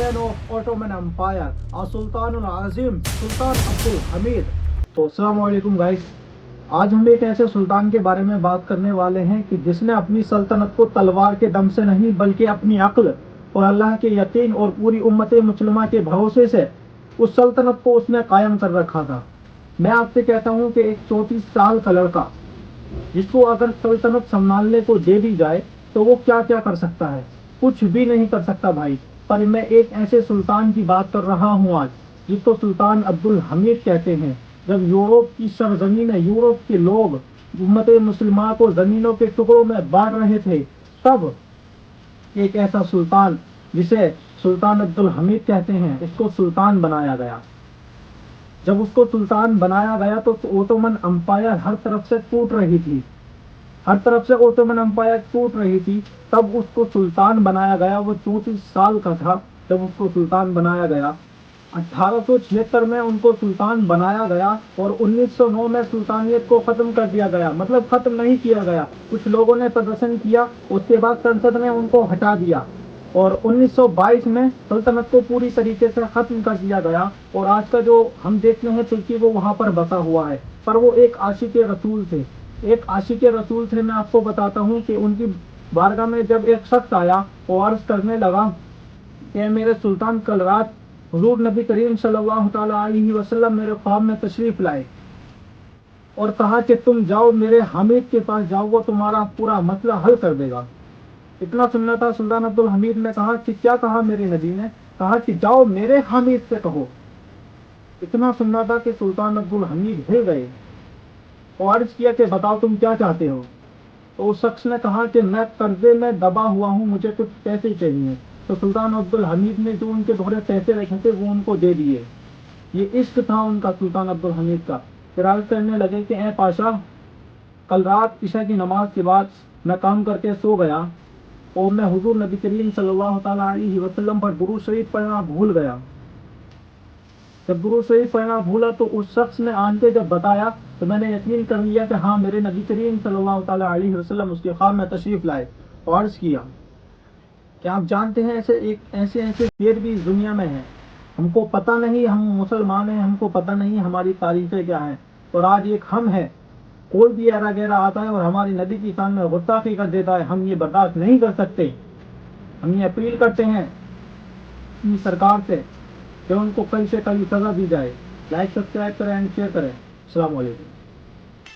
sultan of Ottoman Empire, a Sultanul Azim, Sultan Abdul Hamid. तो अस्सलाम वालेकुम guys, आज हम एक ऐसे सुल्तान के बारे में बात करने वाले हैं कि जिसने अपनी सल्तनत को तलवार के दम से नहीं बल्कि अपनी अक्ल और अल्लाह के यकीन और पूरी उम्मत मुस्लिमा के भरोसे से उस सल्तनत को उसने कायम कर रखा था। मैं आपसे कहता हूँ कि एक 34 साल का लड़का जिसको अगर सल्तनत संभालने को दे दी जाए तो वो क्या क्या कर सकता है, कुछ भी नहीं कर सकता भाई। पर मैं एक ऐसे सुल्तान की बात कर रहा हूँ आज, जिसको सुल्तान अब्दुल हमीद कहते हैं। जब यूरोप की सरजमीन, यूरोप के लोग उम्मत मुसलमान को जमीनों के टुकड़ों में बांट रहे थे, तब एक ऐसा सुल्तान जिसे सुल्तान अब्दुल हमीद कहते हैं, इसको सुल्तान बनाया गया। जब उसको सुल्तान बनाया गया तो ओटोमन अंपायर हर तरफ से टूट रही थी, हर तरफ से ओटोमन अंपायर टूट रही थी। तब उसको सुल्तान बनाया गया। वो 34 साल का था जब उसको सुल्तान बनाया गया। 1876 में उनको सुल्तान बनाया गया और 1909 में सुल्तानियत को खत्म कर दिया गया। मतलब खत्म नहीं किया गया, कुछ लोगों ने प्रदर्शन किया, उसके बाद संसद ने उनको हटा दिया और 1922 में सल्तनत को पूरी तरीके से खत्म कर दिया गया। और आज का जो हम देखते हैं तुर्की, वो वहां पर बसा हुआ है। पर वो एक आशिक रसूल थे, एक आशिक रसूल थे। मैं आपको बताता हूँ कि उनकी बारगाह में जब एक शख्स आया वो अर्ज करने लगा कि मेरे सुल्तान, कल रात हुजूर नबी करीम सल्लल्लाहु तआला अलैहि वसल्लम मेरे ख्वाब में तशरीफ लाए और कहा कि तुम जाओ मेरे हामिद के पास जाओ, वो तुम्हारा पूरा मसला हल कर देगा। इतना सुनना था। सुल्तान अब्दुल हमीद ने कहा कि क्या कहा मेरे नबी ने? कहा कि जाओ मेरे हामिद से कहो। इतना सुनना था कि सुल्तान अब्दुल हमीद हिल गए और अर्ज किया कि बताओ तुम क्या चाहते हो। तो उस शख्स ने कहा कि मैं कर्जे में दबा हुआ हूँ, मुझे कुछ पैसे चाहिए। तो सुल्तान अब्दुल हमीद ने जो उनके थोड़े पैसे रखे थे वो उनको दे दिए। ये इश्क था उनका, सुल्तान अब्दुल हमीद का। फिर अर्ज करने लगे कि ए पाशा, कल रात ईशा की नमाज के बाद मैं काम करके सो गया और मैं हुजूर नबी करीम सल्लल्लाहु तआला अलैहि वसल्लम पर दुरूद शरीफ पढ़ना भूल गया। जब दुरूद शरीफ पढ़ना भूला तो उस शख्स ने आन के जब बताया तो मैंने यकीन कर लिया कि हाँ, मेरे नबी करीम सल्लल्लाहु तआला अलैहि वसल्लम उसके ख्वाब में तशरीफ लाए। और अर्ज किया कि आप जानते हैं ऐसे शेर भी इस दुनिया में हैं, हमको पता नहीं, हम मुसलमान हैं, हमको पता नहीं हमारी तारीखें क्या हैं। और आज एक हम है, कोई भी ऐरा गैरा आता है और हमारी नबी की शान में गुस्ताखी कर देता है, हम ये बर्दाश्त नहीं कर सकते। हम ये अपील करते हैं अपनी सरकार से कि उनको कल से कल सजा दी जाए। लाइक, सब्सक्राइब करें एंड शेयर करें। अस्सलाम वालेकुम।